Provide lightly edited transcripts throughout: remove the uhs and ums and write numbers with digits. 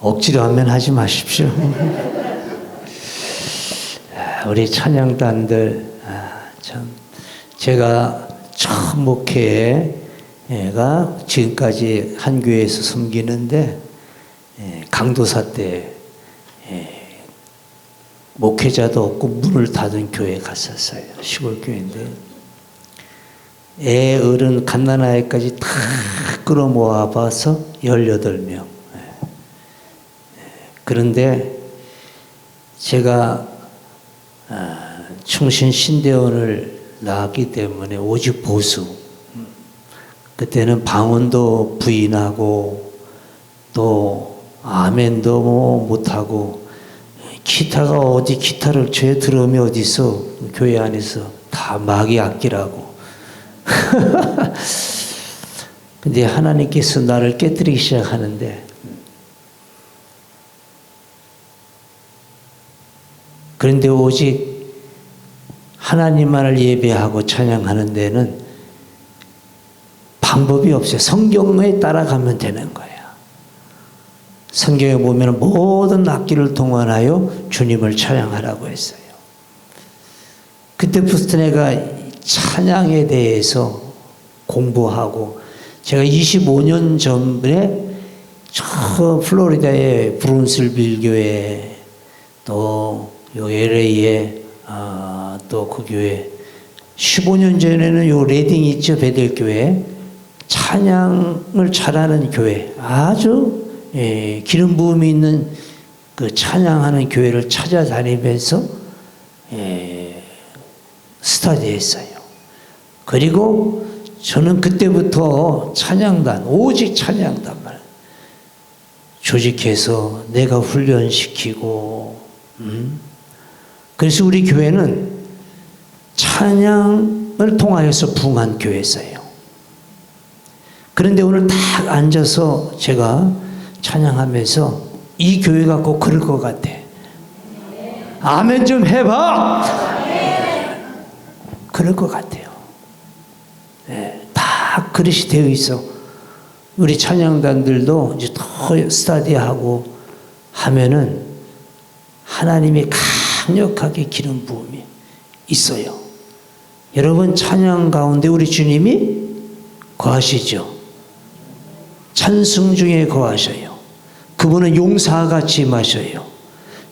억지로 하면 하지 마십시오. 우리 찬양단들, 참, 제가 처음 목회가 지금까지 한 교회에서 섬기는데, 강도사 때, 목회자도 없고 문을 닫은 교회에 갔었어요. 시골 교회인데. 애, 어른, 갓난아이까지 다 끌어모아 봐서 18명. 그런데 제가 충신 신대원을 나왔기 때문에 오직 보수. 그때는 방언도 부인하고 또 아멘도 못하고 기타가 어디 기타를 쳐요? 드럼이 어디 있어? 교회 안에서 다 마귀 악기라고. 근데 하나님께서 나를 깨뜨리기 시작하는데, 그런데 오직 하나님만을 예배하고 찬양하는 데는 방법이 없어요. 성경에 따라가면 되는 거예요. 성경에 보면 모든 악기를 동원하여 주님을 찬양하라고 했어요. 그때부터 내가 찬양에 대해서 공부하고, 제가 25년 전에 저 플로리다의 브론스빌 교회, 또 요 LA에 또 그 교회, 15년 전에는 요 레딩 있죠, 베델 교회, 찬양을 잘하는 교회, 아주 기름 부음이 있는 그 찬양하는 교회를 찾아다니면서 스터디했어요. 그리고 저는 그때부터 찬양단, 오직 찬양단만 조직해서 내가 훈련시키고, 그래서 우리 교회는 찬양을 통하여서 부흥한 교회였어요. 그런데 오늘 딱 앉아서 제가 찬양하면서 이 교회가 꼭 그럴 것 같아. 아멘 좀 해봐. 그럴 것 같아요. 다 그릇이 되어 있어. 우리 찬양단들도 이제 더 스터디하고 하면은 하나님이 강력하게 기름 부음이 있어요. 여러분, 찬양 가운데 우리 주님이 거하시죠. 찬송 중에 거하셔요. 그분은 용사같이 임하셔요.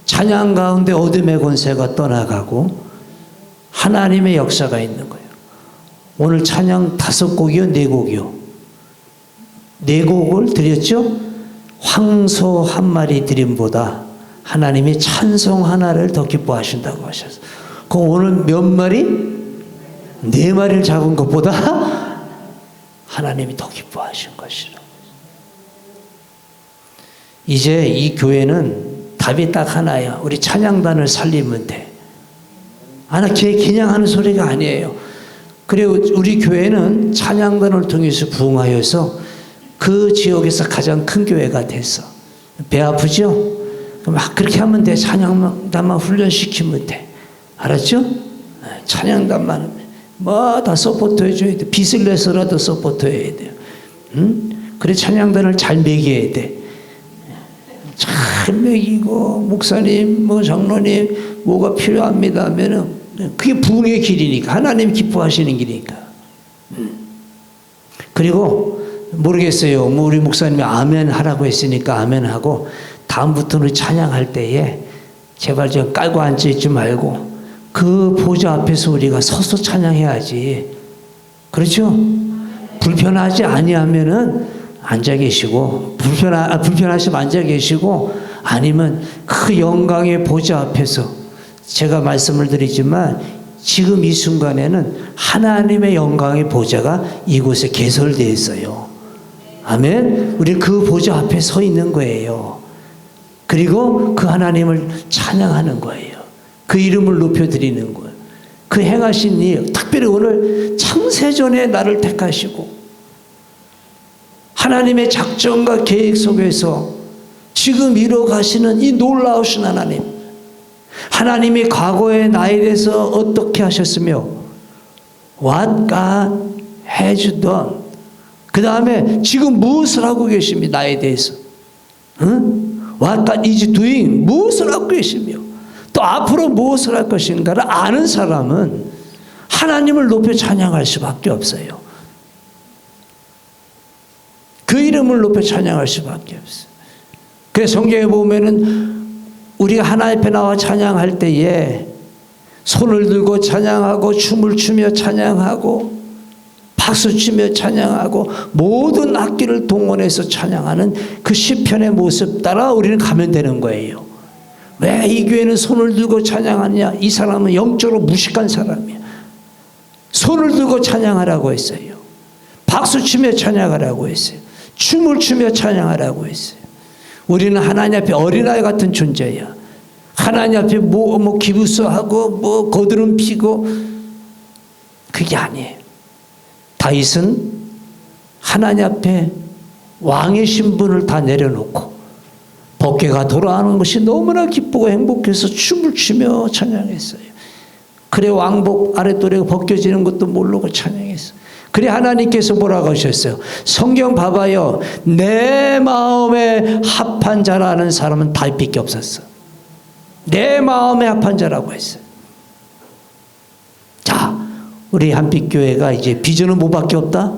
찬양 가운데 어둠의 권세가 떠나가고 하나님의 역사가 있는 거예요. 오늘 찬양 5곡이요? 4곡이요? 4곡을 드렸죠? 황소 한 마리 드림보다 하나님이 찬송 하나를 더 기뻐하신다고 하셨어요. 그럼 오늘 몇 마리? 4마리를 잡은 것보다 하나님이 더 기뻐하신 것이라. 이제 이 교회는 답이 딱 하나야. 우리 찬양단을 살리면 돼. 그냥 하는 소리가 아니에요. 그리고 우리 교회는 찬양단을 통해서 부흥하여서 그 지역에서 가장 큰 교회가 됐어. 배 아프죠? 그럼 그렇게 하면 돼. 찬양단만 훈련시키면 돼. 알았죠? 찬양단만 뭐 다 서포트 해줘야 돼. 빚을 내서라도 서포트 해야 돼요. 그래 찬양단을 잘 먹여야 돼. 잘 먹이고, 목사님, 장로님, 뭐가 필요합니다 하면은 그게 부흥의 길이니까, 하나님 기뻐하시는 길이니까. 그리고 모르겠어요. 우리 목사님이 아멘 하라고 했으니까 아멘 하고, 다음부터는 찬양할 때에 제발 좀 깔고 앉아있지 말고 그 보좌 앞에서 우리가 서서 찬양해야지. 그렇죠? 불편하지 아니하면은 앉아 계시고, 불편하시면 앉아 계시고, 아니면 그 영광의 보좌 앞에서, 제가 말씀을 드리지만 지금 이 순간에는 하나님의 영광의 보좌가 이곳에 개설되어 있어요. 아멘. 우리 그 보좌 앞에 서 있는 거예요. 그리고 그 하나님을 찬양하는 거예요. 그 이름을 높여드리는 거예요. 그 행하신 일, 특별히 오늘 창세전에 나를 택하시고 하나님의 작전과 계획 속에서 지금 이뤄가시는 이 놀라우신 하나님, 하나님이 과거의 나에 대해서 어떻게 하셨으며 What God has done, 그 다음에 지금 무엇을 하고 계십니까? 나에 대해서 What God is doing, 무엇을 하고 계시며 또 앞으로 무엇을 할 것인가를 아는 사람은 하나님을 높여 찬양할 수밖에 없어요. 그 이름을 높여 찬양할 수밖에 없어요. 그래서 성경에 보면은 우리가 하나님 앞에 나와 찬양할 때에 손을 들고 찬양하고 춤을 추며 찬양하고 박수 치며 찬양하고 모든 악기를 동원해서 찬양하는 그 시편의 모습 따라 우리는 가면 되는 거예요. 왜 이 교회는 손을 들고 찬양하느냐? 이 사람은 영적으로 무식한 사람이야. 손을 들고 찬양하라고 했어요. 박수 치며 찬양하라고 했어요. 춤을 추며 찬양하라고 했어요. 우리는 하나님 앞에 어린아이 같은 존재야. 하나님 앞에 뭐 기부서하고 뭐 거드름 피고 그게 아니에요. 다윗은 하나님 앞에 왕의 신분을 다 내려놓고 법궤가 돌아가는 것이 너무나 기쁘고 행복해서 춤을 추며 찬양했어요. 그래 왕복 아랫도리가 벗겨지는 것도 모르고 찬양했어요. 그래 하나님께서 뭐라고 하셨어요? 성경 봐봐요. 내 마음에 합한 자라는 사람은 다윗밖에 없었어. 내 마음에 합한 자라고 했어요. 자, 우리 한빛교회가 이제 비전은 뭐밖에 없다?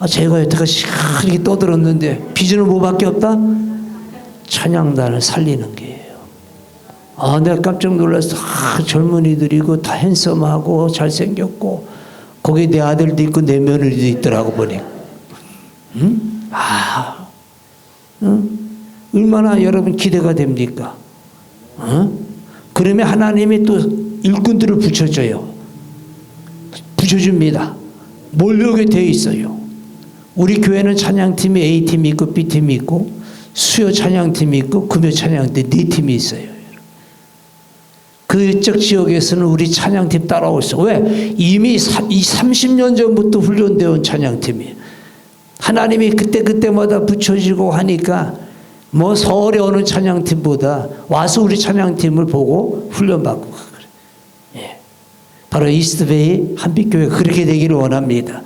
제가 여태까지 이렇게 떠들었는데 비전은 뭐밖에 없다? 찬양단을 살리는 게예요. 내가 깜짝 놀라서 젊은이들이고 다 핸섬하고 잘생겼고 거기 내 아들도 있고 내 며느리도 있더라고 보니. 얼마나 여러분 기대가 됩니까? 그러면 하나님이 또 일꾼들을 붙여줘요. 붙여줍니다. 몰려오게 되어 있어요. 우리 교회는 찬양팀이 A팀이 있고 B팀이 있고 수요 찬양팀이 있고 금요 찬양팀 4팀이 있어요. 그쪽 지역에서는 우리 찬양팀 따라올 수. 왜? 이미 30년 전부터 훈련되어 온 찬양팀이에요. 하나님이 그때마다 붙여지고 하니까 뭐 서울에 오는 찬양팀보다 와서 우리 찬양팀을 보고 훈련받고 그래. 예. 바로 이스트베이 한빛교회가 그렇게 되기를 원합니다.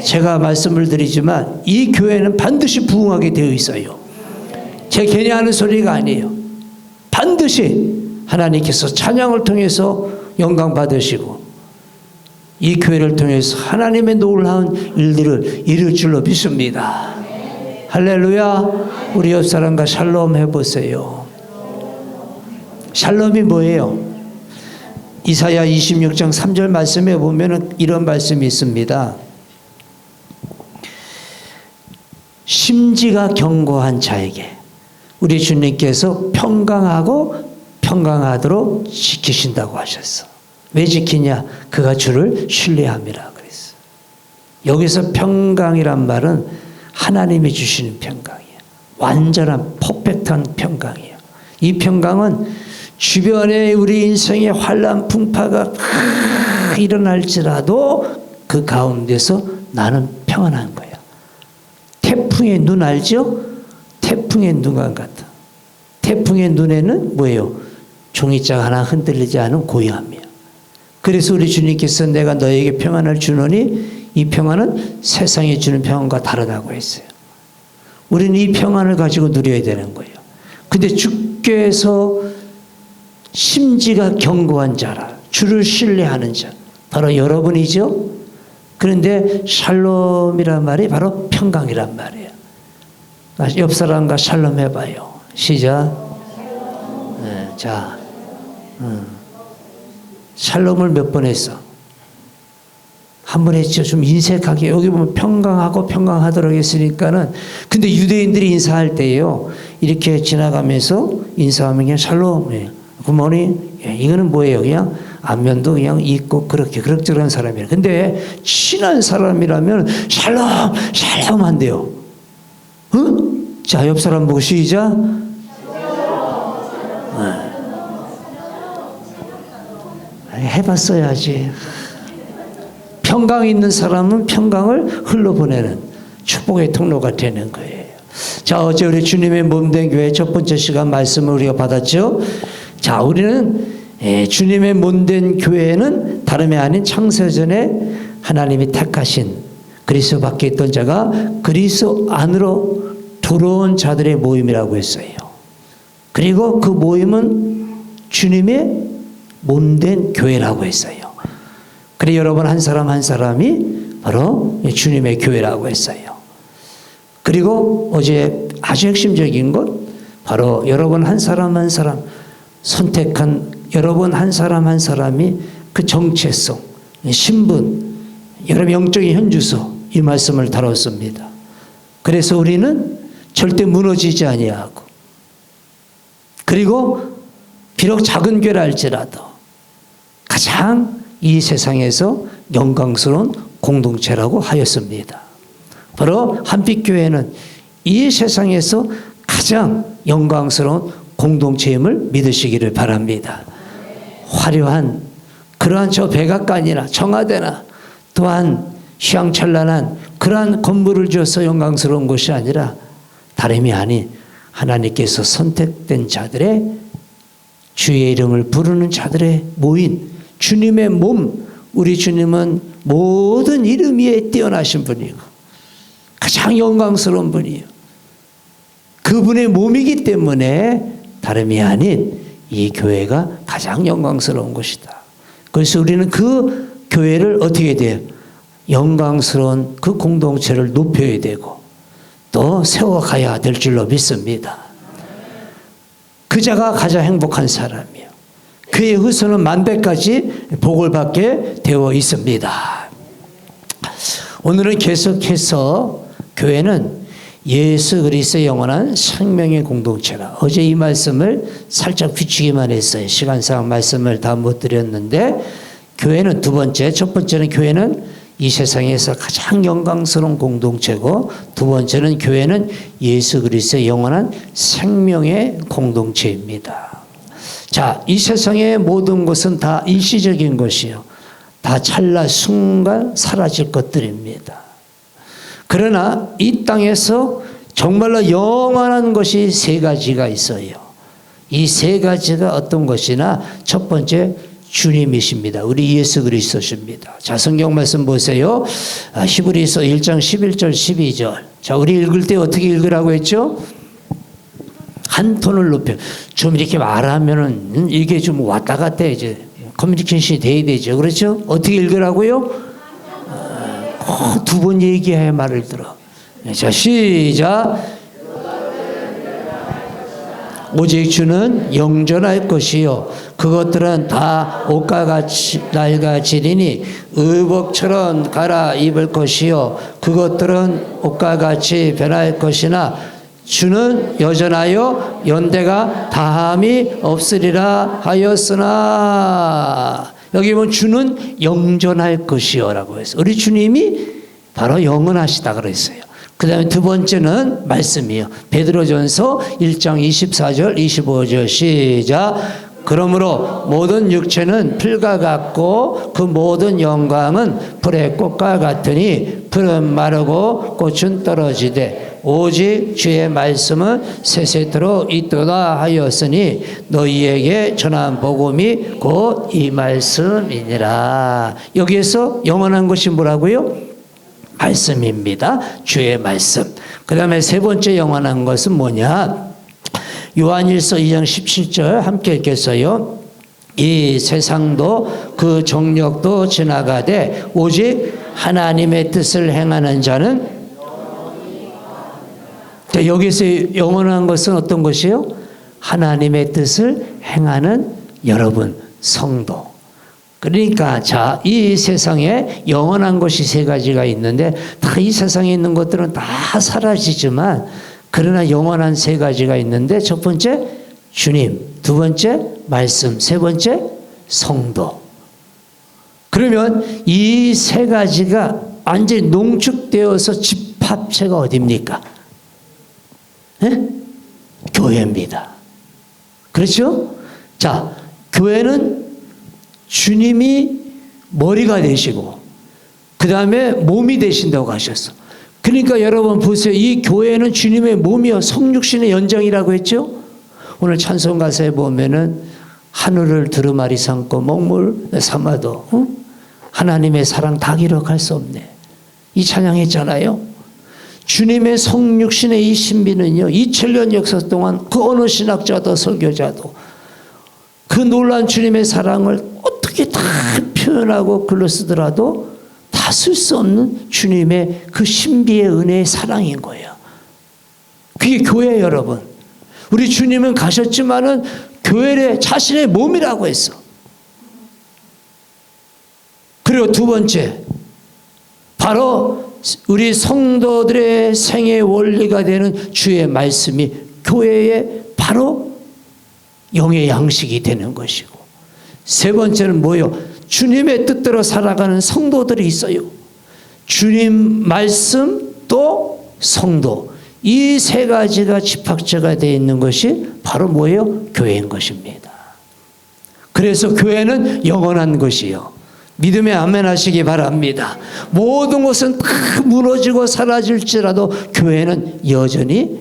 제가 말씀을 드리지만 이 교회는 반드시 부흥하게 되어 있어요. 제 괜히 하는 소리가 아니에요. 반드시 하나님께서 찬양을 통해서 영광 받으시고 이 교회를 통해서 하나님의 놀라운 일들을 이룰 줄로 믿습니다. 할렐루야. 우리 옆 사람과 샬롬 해보세요. 샬롬이 뭐예요? 이사야 26장 3절 말씀에 보면 이런 말씀이 있습니다. 심지가 견고한 자에게 우리 주님께서 평강하도록 지키신다고 하셨어. 왜 지키냐? 그가 주를 신뢰함이라 그랬어. 여기서 평강이란 말은 하나님이 주시는 평강이야. 완전한 퍼펙트한 평강이야. 이 평강은 주변에 우리 인생의 환난 풍파가 일어날지라도 그 가운데서 나는 평안한 거야. 태풍의 눈 알죠? 태풍의 눈과 같아. 태풍의 눈에는 뭐예요? 종이짝 하나 흔들리지 않은 고요함이야. 그래서 우리 주님께서 내가 너에게 평안을 주노니 이 평안은 세상이 주는 평안과 다르다고 했어요. 우리는 이 평안을 가지고 누려야 되는 거예요. 근데 주께서 심지가 견고한 자라, 주를 신뢰하는 자, 바로 여러분이죠. 그런데 샬롬이란 말이 바로 평강이란 말이에요. 옆 사람과 샬롬 해봐요. 시작. 네, 자, 샬롬을 몇 번 했어? 한 번 했죠. 좀 인색하게. 여기 보면 평강하고 평강하도록 했으니까는. 근데 유대인들이 인사할 때요, 이렇게 지나가면서 인사하면 그냥 샬롬, 굿모닝. 이거는 뭐예요? 그냥 안면도 그냥 있고 그렇게 그럭저럭한 사람이에요. 근데 친한 사람이라면 샬롬, 샬롬 한대요. 자, 옆 사람 보고 시작. 해봤어야지. 평강 있는 사람은 평강을 흘러보내는 축복의 통로가 되는 거예요. 자, 어제 우리 주님의 몸된 교회 첫 번째 시간 말씀을 우리가 받았죠. 자, 우리는 주님의 몸된 교회는 다름이 아닌 창세전에 하나님이 택하신, 그리스도 밖에 있던 자가 그리스도 안으로 들어온 자들의 모임이라고 했어요. 그리고 그 모임은 주님의 몸된 교회라고 했어요. 그래 여러분 한 사람 한 사람이 바로 주님의 교회라고 했어요. 그리고 어제 아주 핵심적인 것 바로 여러분 한 사람 한 사람 선택한 여러분 한 사람 한 사람이 그 정체성, 신분, 여러분 영적인 현주소 이 말씀을 다뤘습니다. 그래서 우리는 절대 무너지지 아니하고 그리고 비록 작은 교회라 할지라도 가장 이 세상에서 영광스러운 공동체라고 하였습니다. 바로 한빛교회는 이 세상에서 가장 영광스러운 공동체임을 믿으시기를 바랍니다. 화려한 그러한 저 백악관이나 청와대나 또한 휘황찬란한 그러한 건물을 주어서 영광스러운 것이 아니라 다름이 아닌 하나님께서 선택된 자들의 주의 이름을 부르는 자들의 모인 주님의 몸, 우리 주님은 모든 이름 위에 뛰어나신 분이고 가장 영광스러운 분이에요. 그분의 몸이기 때문에 다름이 아닌 이 교회가 가장 영광스러운 것이다. 그래서 우리는 그 교회를 어떻게 돼요? 영광스러운 그 공동체를 높여야 되고 또 세워가야 될 줄로 믿습니다. 그 자가 가장 행복한 사람이에요. 그의 후손은 만대까지 복을 받게 되어 있습니다. 오늘은 계속해서 교회는 예수 그리스도의 영원한 생명의 공동체라. 어제 이 말씀을 살짝 비추기만 했어요. 시간상 말씀을 다 못 드렸는데 교회는 두 번째, 첫 번째는 교회는 이 세상에서 가장 영광스러운 공동체고 두 번째는 교회는 예수 그리스도의 영원한 생명의 공동체입니다. 자, 이 세상의 모든 것은 다 일시적인 것이요. 다 찰나 순간 사라질 것들입니다. 그러나 이 땅에서 정말로 영원한 것이 세 가지가 있어요. 이 세 가지가 어떤 것이나 첫 번째 주님이십니다. 우리 예수 그리스도십니다. 자, 성경 말씀 보세요. 히브리서 1장 11절 12절. 자, 우리 읽을 때 어떻게 읽으라고 했죠? 한 톤을 높여. 좀 이렇게 말하면은 이게 좀 왔다 갔다 이제 커뮤니케이션이 돼야 되죠. 그렇죠? 어떻게 읽으라고요? 두 번 얘기해야 말을 들어. 자, 시작. 오직 주는 영존할 것이요 그것들은 다 옷과 같이 낡아지리니 의복처럼 갈아입을 것이요 그것들은 옷과 같이 변할 것이나 주는 여전하여 연대가 다함이 없으리라 하였으나 여기 보면 주는 영존할 것이요 라고 했어요. 우리 주님이 바로 영원하시다 그랬어요. 그 다음에 두 번째는 말씀이에요. 베드로전서 1장 24절 25절 시작. 그러므로 모든 육체는 풀과 같고 그 모든 영광은 풀의 꽃과 같으니 풀은 마르고 꽃은 떨어지되 오직 주의 말씀은 세세토록 있도다 하였으니 너희에게 전한 복음이 곧 이 말씀이니라. 여기에서 영원한 것이 뭐라고요? 말씀입니다. 주의 말씀. 그 다음에 세 번째 영원한 것은 뭐냐? 요한일서 2장 17절 함께 읽겠어요. 이 세상도 그 정력도 지나가되 오직 하나님의 뜻을 행하는 자는 여기서 영원한 것은 어떤 것이요? 하나님의 뜻을 행하는 여러분 성도. 그러니까 자, 이 세상에 영원한 것이 세 가지가 있는데 다 이 세상에 있는 것들은 다 사라지지만 그러나 영원한 세 가지가 있는데 첫 번째 주님, 두 번째 말씀, 세 번째 성도. 그러면 이 세 가지가 완전히 농축되어서 집합체가 어디입니까? 네? 교회입니다. 그렇죠? 자, 교회는 주님이 머리가 되시고 그 다음에 몸이 되신다고 하셨어. 그러니까 여러분 보세요. 이 교회는 주님의 몸이요 성육신의 연장이라고 했죠. 오늘 찬송 가사에 보면은 하늘을 두루마리 삼고 먹물 삼아도 하나님의 사랑 다 기록할 수 없네. 이 찬양했잖아요. 주님의 성육신의 이 신비는요, 2000년 역사 동안 그 어느 신학자도 설교자도 그 놀란 주님의 사랑을 어떻게 다 표현하고 글로 쓰더라도 다 쓸 수 없는 주님의 그 신비의 은혜의 사랑인 거예요. 그게 교회 여러분. 우리 주님은 가셨지만은 교회를 자신의 몸이라고 했어. 그리고 두 번째, 바로 우리 성도들의 생애 원리가 되는 주의 말씀이 교회의 바로 영의 양식이 되는 것이고, 세 번째는 뭐요? 주님의 뜻대로 살아가는 성도들이 있어요. 주님 말씀 또 성도, 이 세 가지가 집합체가 되어 있는 것이 바로 뭐예요? 교회인 것입니다. 그래서 교회는 영원한 것이요. 믿음에 아멘 하시기 바랍니다. 모든 것은 다 무너지고 사라질지라도 교회는 여전히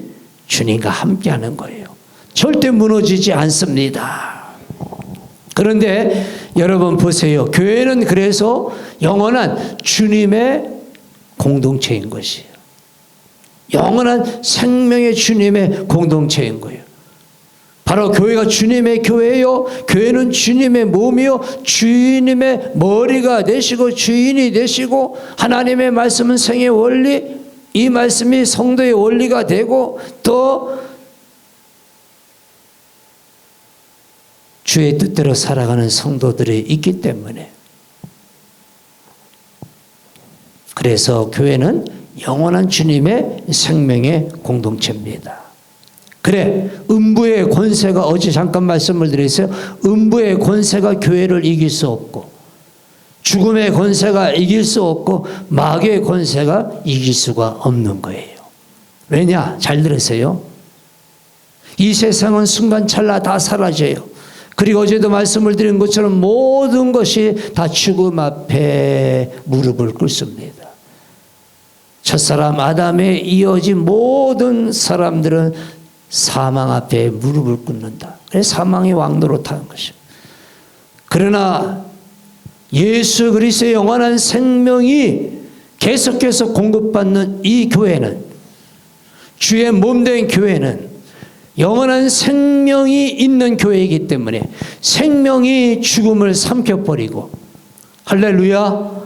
주님과 함께하는 거예요. 절대 무너지지 않습니다. 그런데 여러분 보세요. 교회는 그래서 영원한 주님의 공동체인 것이에요. 영원한 생명의 주님의 공동체인 거예요. 바로 교회가 주님의 교회요, 교회는 주님의 몸이요, 주님의 머리가 되시고 주인이 되시고, 하나님의 말씀은 생의 원리, 이 말씀이 성도의 원리가 되고, 또 주의 뜻대로 살아가는 성도들이 있기 때문에, 그래서 교회는 영원한 주님의 생명의 공동체입니다. 그래, 음부의 권세가, 어제 잠깐 말씀을 드렸어요. 음부의 권세가 교회를 이길 수 없고, 죽음의 권세가 이길 수 없고, 마귀의 권세가 이길 수가 없는 거예요. 왜냐? 잘 들으세요. 이 세상은 순간찰나 다 사라져요. 그리고 어제도 말씀을 드린 것처럼 모든 것이 다 죽음 앞에 무릎을 꿇습니다. 첫사람 아담에 이어진 모든 사람들은 사망 앞에 무릎을 꿇는다. 그래서 사망이 왕노릇하는 것입니다. 그러나 예수 그리스도의 영원한 생명이 계속해서 공급받는 이 교회는, 주의 몸된 교회는 영원한 생명이 있는 교회이기 때문에 생명이 죽음을 삼켜버리고, 할렐루야,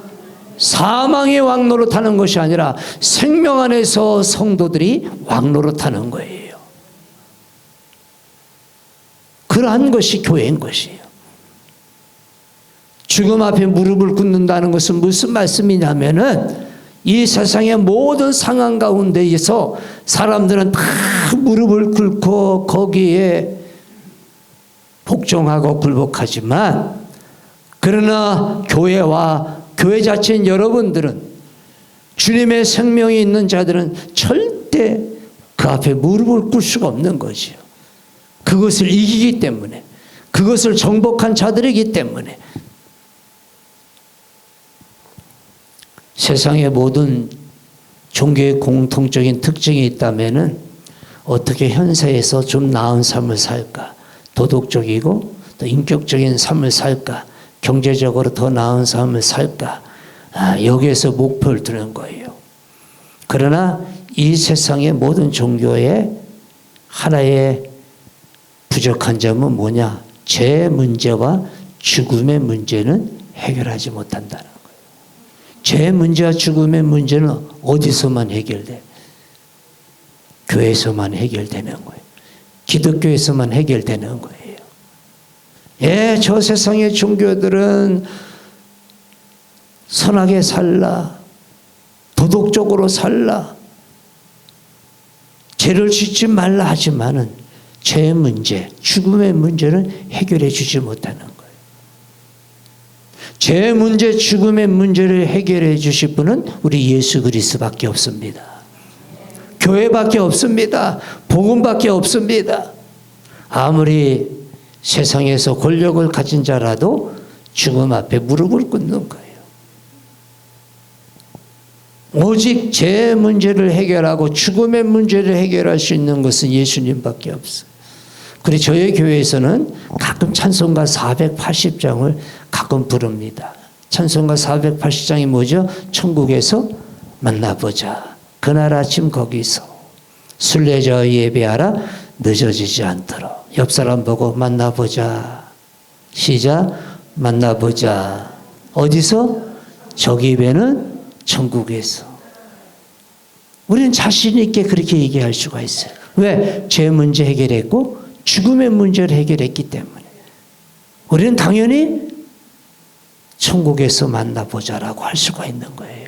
사망의 왕노릇하는 것이 아니라 생명 안에서 성도들이 왕노릇하는 거예요. 그러한 것이 교회인 것이에요. 죽음 앞에 무릎을 꿇는다는 것은 무슨 말씀이냐면은, 이 세상의 모든 상황 가운데에서 사람들은 다 무릎을 꿇고 거기에 복종하고 굴복하지만, 그러나 교회와 교회 자체인 여러분들은, 주님의 생명이 있는 자들은 절대 그 앞에 무릎을 꿇을 수가 없는 거지요. 그것을 이기기 때문에, 그것을 정복한 자들이기 때문에. 세상의 모든 종교의 공통적인 특징이 있다면은, 어떻게 현세에서 좀 나은 삶을 살까, 도덕적이고 또 인격적인 삶을 살까, 경제적으로 더 나은 삶을 살까, 여기에서 목표를 두는 거예요. 그러나 이 세상의 모든 종교의 하나의 부족한 점은 뭐냐? 죄 문제와 죽음의 문제는 해결하지 못한다는 거예요. 죄 문제와 죽음의 문제는 어디서만 해결돼? 교회에서만 해결되는 거예요. 기독교에서만 해결되는 거예요. 예, 저 세상의 종교들은 선하게 살라, 도덕적으로 살라, 죄를 짓지 말라 하지만은 죄의 문제, 죽음의 문제는 해결해 주지 못하는 거예요. 죄의 문제, 죽음의 문제를 해결해 주실 분은 우리 예수 그리스도밖에 없습니다. 교회밖에 없습니다. 복음밖에 없습니다. 아무리 세상에서 권력을 가진 자라도 죽음 앞에 무릎을 꿇는 거예요. 오직 죄의 문제를 해결하고 죽음의 문제를 해결할 수 있는 것은 예수님밖에 없어요. 그리고 저희 교회에서는 가끔 찬송가 480장을 가끔 부릅니다. 찬송가 480장이 뭐죠? 천국에서 만나보자. 그날 아침 거기서 순례자 예배하라. 늦어지지 않도록. 옆 사람 보고 만나보자. 시작. 만나보자. 어디서? 저기 배는 천국에서. 우리는 자신 있게 그렇게 얘기할 수가 있어요. 왜? 죄 문제 해결했고 죽음의 문제를 해결했기 때문에 우리는 당연히 천국에서 만나보자라고 할 수가 있는 거예요.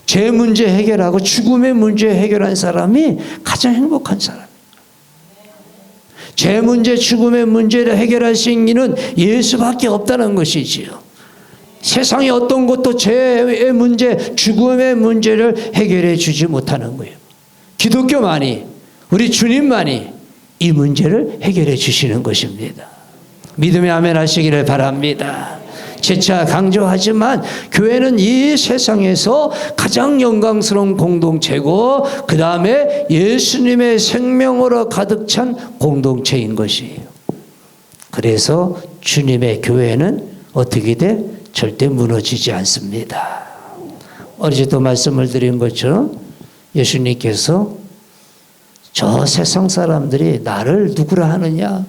죄 문제 해결하고 죽음의 문제 해결한 사람이 가장 행복한 사람이에요. 죄 문제, 죽음의 문제를 해결할 수 있는 예수밖에 없다는 것이지요. 세상의 어떤 것도 죄의 문제, 죽음의 문제를 해결해 주지 못하는 거예요. 기독교만이, 우리 주님만이 이 문제를 해결해 주시는 것입니다. 믿음의 아멘 하시기를 바랍니다. 재차 강조하지만 교회는 이 세상에서 가장 영광스러운 공동체고 그 다음에 예수님의 생명으로 가득 찬 공동체인 것이에요. 그래서 주님의 교회는 어떻게 돼? 절대 무너지지 않습니다. 어제도 말씀을 드린 것처럼 예수님께서 저 세상 사람들이 나를 누구라 하느냐?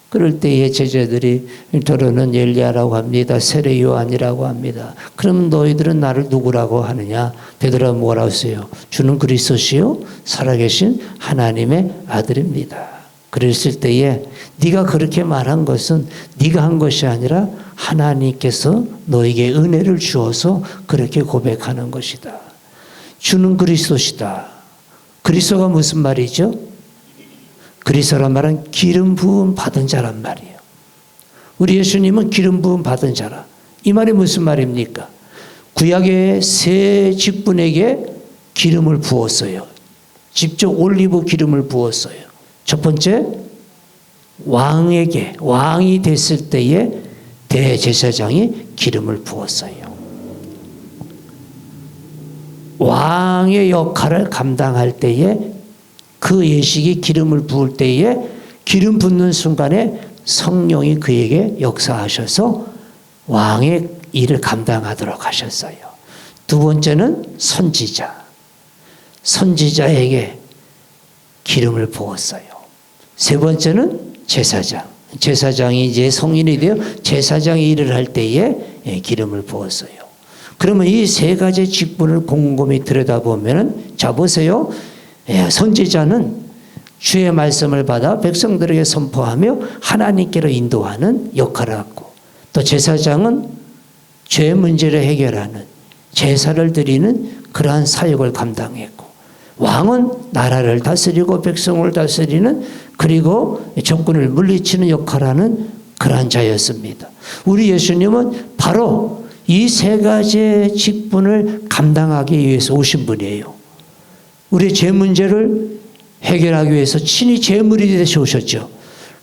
그럴 때에 제자들이 저는 엘리야라고 합니다. 세례 요한이라고 합니다. 그럼 너희들은 나를 누구라고 하느냐? 베드로가 뭐라고 했어요? 주는 그리스도시요 살아계신 하나님의 아들입니다. 그랬을 때에 네가 그렇게 말한 것은 네가 한 것이 아니라 하나님께서 너에게 은혜를 주어서 그렇게 고백하는 것이다. 주는 그리스도시다. 그리스도가 무슨 말이죠? 그리스도란 말은 기름 부음 받은 자란 말이에요. 우리 예수님은 기름 부음 받은 자라. 이 말이 무슨 말입니까? 구약의 세 직분에게 기름을 부었어요. 직접 올리브 기름을 부었어요. 첫 번째, 왕에게, 왕이 됐을 때에 대제사장이 기름을 부었어요. 왕의 역할을 감당할 때에 그 예식이 기름을 부을 때에 기름 붓는 순간에 성령이 그에게 역사하셔서 왕의 일을 감당하도록 하셨어요. 두 번째는 선지자. 선지자에게 기름을 부었어요. 세 번째는 제사장. 제사장이 이제 성인이 되어 제사장의 일을 할 때에 기름을 부었어요. 그러면 이 세 가지 직분을 곰곰이 들여다보면 자 보세요. 선지자는 주의 말씀을 받아 백성들에게 선포하며 하나님께로 인도하는 역할을 하고 또 제사장은 죄 문제를 해결하는 제사를 드리는 그러한 사역을 감당했고 왕은 나라를 다스리고 백성을 다스리는 그리고 적군을 물리치는 역할을 하는 그러한 자였습니다. 우리 예수님은 바로 이 세 가지 직분을 감당하기 위해서 오신 분이에요. 우리의 죄 문제를 해결하기 위해서 친히 제물이 되셔 오셨죠.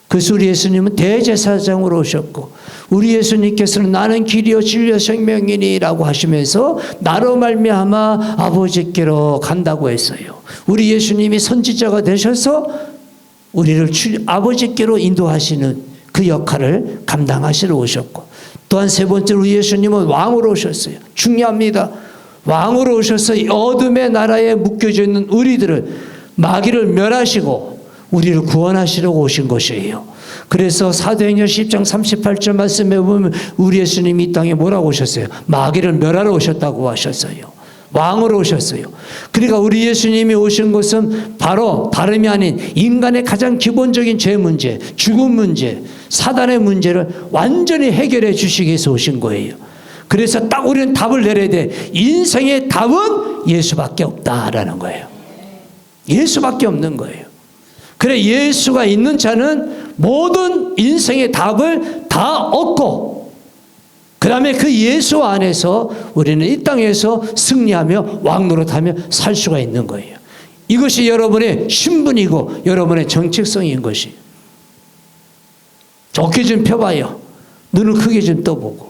그래서 우리 예수님은 대제사장으로 오셨고 우리 예수님께서는 나는 길이요 진리요 생명이니라고 하시면서 나로 말미암아 아버지께로 간다고 했어요. 우리 예수님이 선지자가 되셔서 우리를 아버지께로 인도하시는 그 역할을 감당하시러 오셨고 또한 세 번째로 우리 예수님은 왕으로 오셨어요. 중요합니다. 왕으로 오셔서 어둠의 나라에 묶여져 있는 우리들을 마귀를 멸하시고 우리를 구원하시려고 오신 것이에요. 그래서 사도행전 10장 38절 말씀에 보면 우리 예수님이 이 땅에 뭐라고 오셨어요? 마귀를 멸하러 오셨다고 하셨어요. 왕으로 오셨어요. 그러니까 우리 예수님이 오신 것은 바로 다름이 아닌 인간의 가장 기본적인 죄 문제, 죽음 문제, 사단의 문제를 완전히 해결해 주시기 위해서 오신 거예요. 그래서 딱 우리는 답을 내려야 돼. 인생의 답은 예수밖에 없다라는 거예요. 예수밖에 없는 거예요. 그래 예수가 있는 자는 모든 인생의 답을 다 얻고 그 다음에 그 예수 안에서 우리는 이 땅에서 승리하며 왕노릇하며 살 수가 있는 거예요. 이것이 여러분의 신분이고 여러분의 정체성인 것이에요. 좋게 좀 펴봐요. 눈을 크게 좀 떠보고.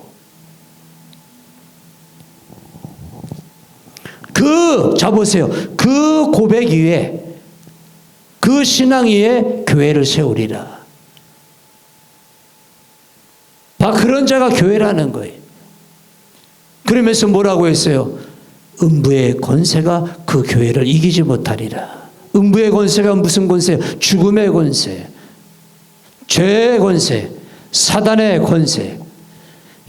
자 보세요. 그 고백 위에 그 신앙 위에 교회를 세우리라. 다 그런 자가 교회라는 거예요. 그러면서 뭐라고 했어요? 음부의 권세가 그 교회를 이기지 못하리라. 음부의 권세가 무슨 권세예요? 죽음의 권세, 죄의 권세, 사단의 권세.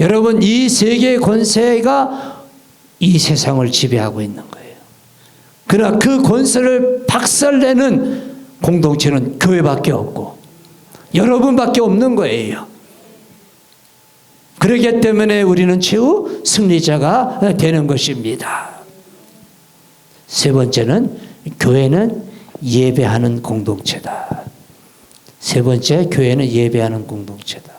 여러분, 이 세 개의 권세가 이 세상을 지배하고 있는 거예요. 그러나 그 권세를 박살내는 공동체는 교회밖에 없고 여러분밖에 없는 거예요. 그렇기 때문에 우리는 최후 승리자가 되는 것입니다. 세 번째는 교회는 예배하는 공동체다. 세 번째, 교회는 예배하는 공동체다.